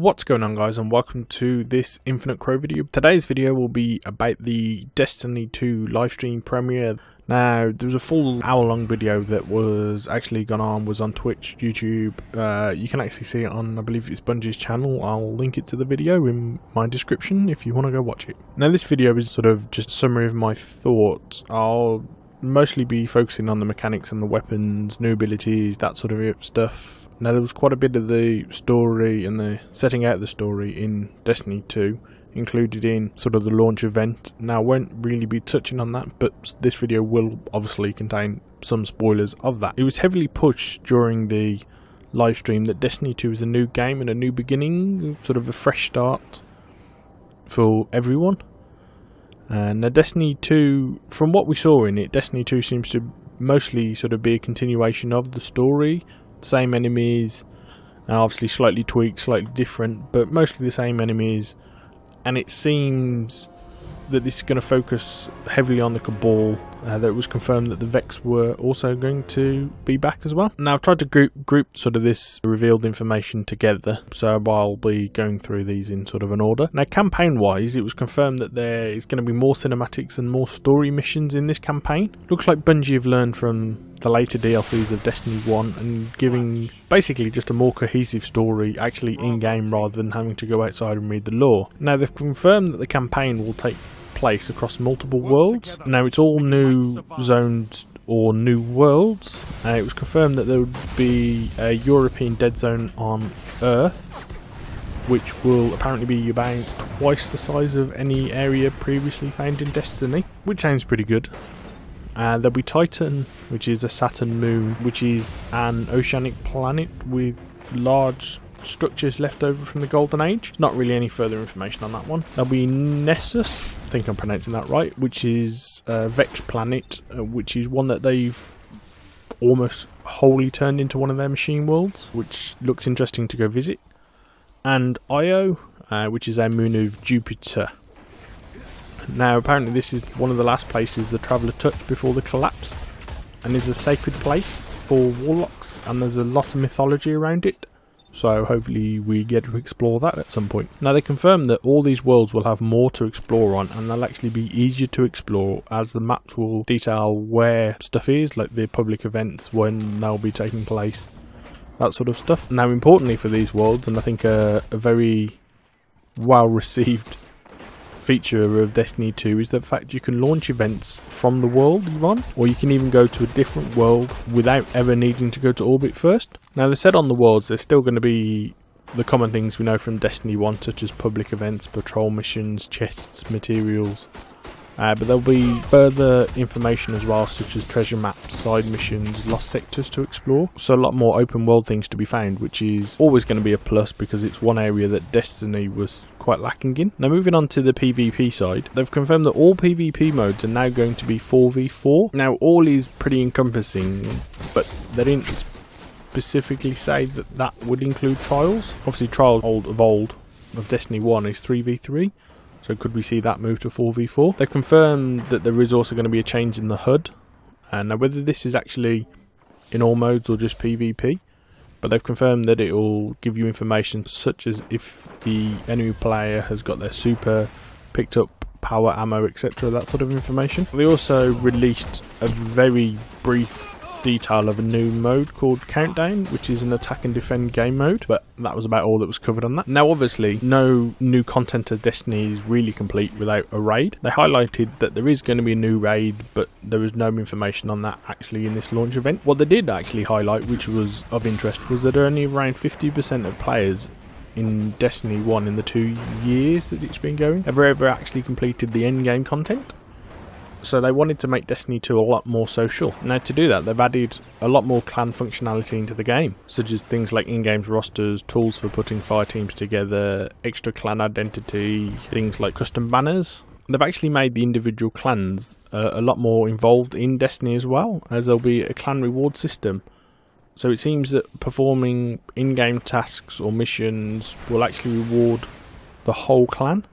What's going on, guys, and welcome to this Infinite Crow video. Today's video will be about the Destiny 2 livestream premiere. Now, there was a full hour-long video that was actually was on Twitch, YouTube. You can actually see it on, I believe it's Bungie's channel. I'll link it to the video in my description if you want to go watch it. Now, this video is sort of just a summary of my thoughts. I'll mostly be focusing on the mechanics and the weapons, new abilities, that sort of stuff. Now, there was quite a bit of the story and the setting out the story in Destiny 2, included in sort of the launch event. Now, I won't really be touching on that, but this video will obviously contain some spoilers of that. It was heavily pushed during the live stream that Destiny 2 is a new game and a new beginning, sort of a fresh start for everyone. And now Destiny 2, from what we saw in it, Destiny 2 seems to mostly sort of be a continuation of the story. Same enemies, obviously slightly tweaked, slightly different, but mostly the same enemies. And it seems that this is going to focus heavily on the Cabal. That it was confirmed that the Vex were also going to be back as well. Now, I've tried to group sort of this revealed information together, so I'll be going through these in sort of an order. Now, campaign wise, it was confirmed that there is going to be more cinematics and more story missions in this campaign. Looks like Bungie have learned from the later DLCs of Destiny 1 and giving basically just a more cohesive story actually in-game rather than having to go outside and read the lore. Now, they've confirmed that the campaign will take place across multiple worlds. Now, it's all new zones or new worlds. It was confirmed that there would be a European dead zone on Earth, which will apparently be about twice the size of any area previously found in Destiny, which sounds pretty good. There'll be Titan, which is a Saturn moon, which is an oceanic planet with large structures left over from the Golden Age. Not really any further information on that one. There'll be Nessus, I think I'm pronouncing that right, which is a Vex planet, which is one that they've almost wholly turned into one of their machine worlds, which looks interesting to go visit. And Io, which is a moon of Jupiter. Now, apparently this is one of the last places the Traveller touched before the collapse, and is a sacred place for warlocks, and there's a lot of mythology around it. So hopefully we get to explore that at some point. Now, they confirm that all these worlds will have more to explore on, and they'll actually be easier to explore as the maps will detail where stuff is, like the public events, when they'll be taking place, that sort of stuff. Now, importantly for these worlds, and I think a very well received feature of Destiny 2 is the fact you can launch events from the world you're on, or you can even go to a different world without ever needing to go to orbit first. Now, they said on the worlds there's still going to be the common things we know from Destiny 1, such as public events, patrol missions, chests, materials, but there'll be further information as well, such as treasure maps, side missions, lost sectors to explore. So a lot more open world things to be found, which is always going to be a plus because it's one area that Destiny was quite lacking in. Now, moving on to the PvP side, they've confirmed that all PvP modes are now going to be 4v4. Now, all is pretty encompassing, but they didn't specifically say that that would include trials. Obviously, trials of Destiny 1 is 3v3. So could we see that move to 4v4? They confirmed that there is also going to be a change in the HUD. And now, whether this is actually in all modes or just PvP, but they've confirmed that it will give you information such as if the enemy player has got their super, picked up power, ammo, etc. That sort of information. They also released a very brief detail of a new mode called Countdown, which is an attack and defend game mode, but that was about all that was covered on that. Now, obviously, no new content of Destiny is really complete without a raid. They highlighted that there is going to be a new raid, but there was no information on that actually in this launch event. What they did actually highlight, which was of interest, was that only around 50% of players in Destiny 1 in the 2 years that it's been going have ever actually completed the end game content. So they wanted to make Destiny 2 a lot more social. Now, to do that, they've added a lot more clan functionality into the game, such as things like in-game rosters, tools for putting fire teams together, extra clan identity, things like custom banners. They've actually made the individual clans a lot more involved in Destiny as well, as there'll be a clan reward system. So it seems that performing in-game tasks or missions will actually reward the whole clan.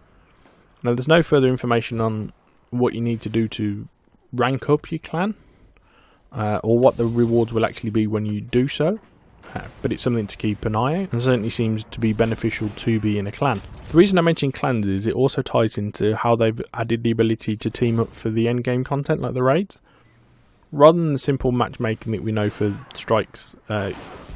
Now, there's no further information on what you need to do to rank up your clan, or what the rewards will actually be when you do so. but it's something to keep an eye out, and certainly seems to be beneficial to be in a clan. The reason I mention clans is it also ties into how they've added the ability to team up for the end game content like the raids. Rather than the simple matchmaking that we know for strikes,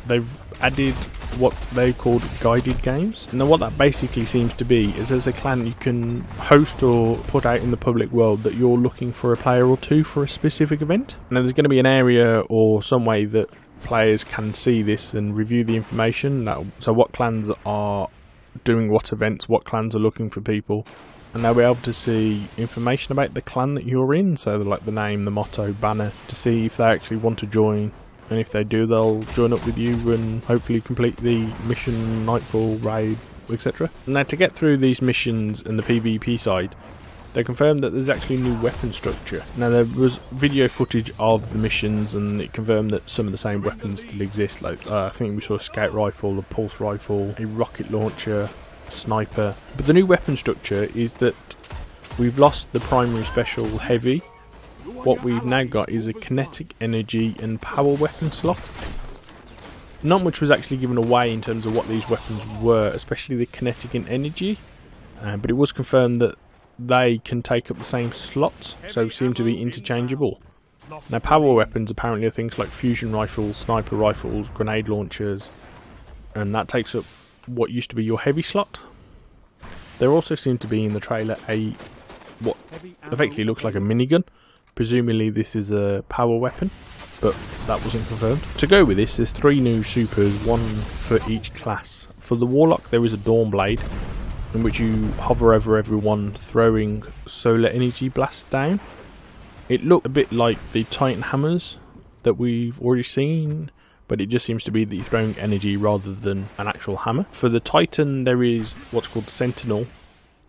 they've added what they called guided games. Now what that basically seems to be is, as a clan, you can host or put out in the public world that you're looking for a player or two for a specific event. Now there's going to be an area or some way that players can see this and review the information. So what clans are doing what events, what clans are looking for people, and they'll be able to see information about the clan that you're in, so like the name, the motto, banner, to see if they actually want to join, and if they do, they'll join up with you and hopefully complete the mission, nightfall, raid, etc. Now to get through these missions and the PvP side, they confirmed that there's actually a new weapon structure. Now there was video footage of the missions and it confirmed that some of the same weapons still exist, like I think we saw a scout rifle, a pulse rifle, a rocket launcher, a sniper. But the new weapon structure is that we've lost the primary special heavy. What we've now got is a kinetic, energy and power weapon slot. Not much was actually given away in terms of what these weapons were, especially the kinetic and energy, but it was confirmed that they can take up the same slots, so seem to be interchangeable. Now power weapons apparently are things like fusion rifles, sniper rifles, grenade launchers, and that takes up what used to be your heavy slot. There also seemed to be in the trailer what effectively looks like a minigun. Presumably this is a power weapon, but that wasn't confirmed. To go with this, there's 3 new supers, one for each class. For the Warlock there is a Dawn Blade, in which you hover over everyone throwing solar energy blasts down. It looked a bit like the Titan hammers that we've already seen, but it just seems to be that you're throwing energy rather than an actual hammer. For the Titan there is what's called Sentinel,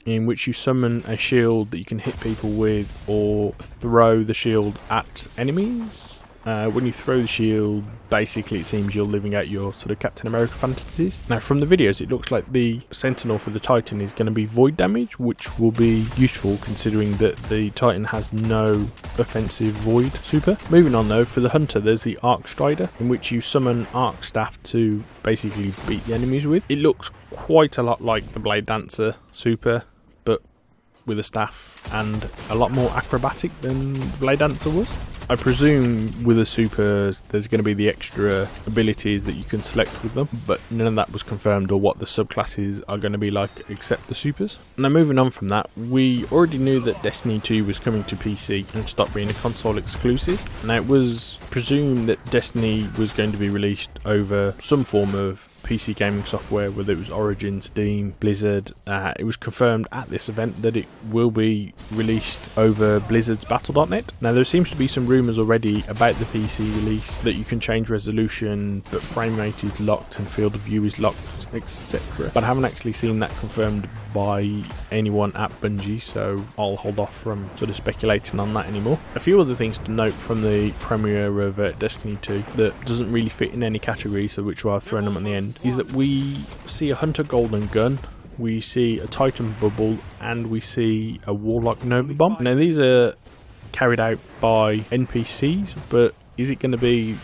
in which you summon a shield that you can hit people with or throw the shield at enemies. When you throw the shield, basically it seems you're living out your sort of Captain America fantasies. Now from the videos it looks like the Sentinel for the Titan is going to be void damage, which will be useful considering that the Titan has no offensive void super. Moving on though, for the Hunter there's the Arc Strider, in which you summon Arc Staff to basically beat the enemies with. It looks quite a lot like the Blade Dancer super, but with a staff and a lot more acrobatic than Blade Dancer was. I presume with the supers there's going to be the extra abilities that you can select with them, but none of that was confirmed or what the subclasses are going to be like except the supers. Now moving on from that, we already knew that Destiny 2 was coming to PC and stopped being a console exclusive. Now it was presumed that Destiny was going to be released over some form of PC gaming software, whether it was Origin, Steam, Blizzard. It was confirmed at this event that it will be released over Blizzard's Battle.net. Now there seems to be some rumours already about the PC release, that you can change resolution, but frame rate is locked and field of view is locked, etc. But I haven't actually seen that confirmed by anyone at Bungie, so I'll hold off from sort of speculating on that anymore. A few other things to note from the premiere of Destiny 2 that doesn't really fit in any category, so which I've thrown them at the end, is that we see a Hunter Golden Gun, we see a Titan Bubble, and we see a Warlock Nova Bomb. Now these are carried out by NPCs, but is it going to be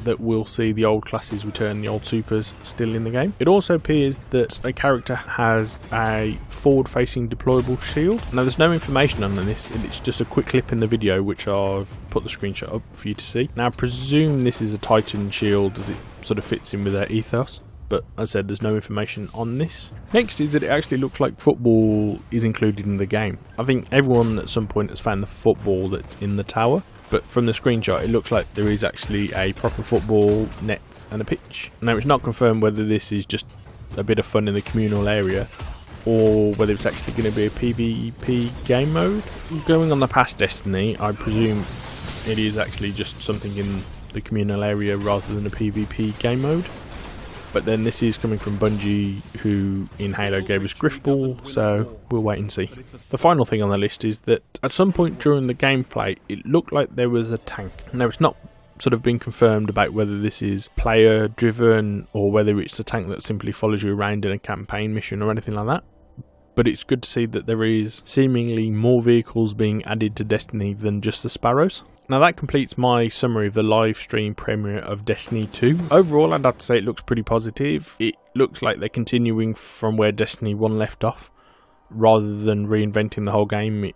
that we'll see the old classes return, the old supers still in the game? It also appears that a character has a forward-facing deployable shield. Now there's no information on this, it's just a quick clip in the video which I've put the screenshot up for you to see. Now I presume this is a Titan shield as it sort of fits in with their ethos, but as I said, there's no information on this. Next is that it actually looks like football is included in the game. I think everyone at some point has found the football that's in the tower, but from the screenshot it looks like there is actually a proper football net and a pitch. Now it's not confirmed whether this is just a bit of fun in the communal area or whether it's actually going to be a PvP game mode. Going on the past Destiny, I presume it is actually just something in the communal area rather than a PvP game mode. But then this is coming from Bungie, who in Halo gave us Griffball, so we'll wait and see. The final thing on the list is that at some point during the gameplay it looked like there was a tank. Now it's not sort of been confirmed about whether this is player driven or whether it's a tank that simply follows you around in a campaign mission or anything like that. But it's good to see that there is seemingly more vehicles being added to Destiny than just the Sparrows. Now that completes my summary of the live stream premiere of Destiny 2. Overall, I'd have to say it looks pretty positive. It looks like they're continuing from where Destiny 1 left off, rather than reinventing the whole game. It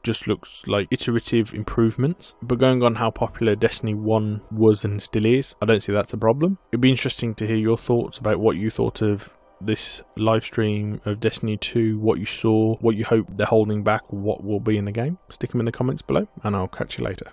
just looks like iterative improvements. But going on how popular Destiny 1 was and still is, I don't see that's the problem. It'd be interesting to hear your thoughts about what you thought of this live stream of Destiny 2, what you saw, what you hope they're holding back, what will be in the game. Stick them in the comments below, and I'll catch you later.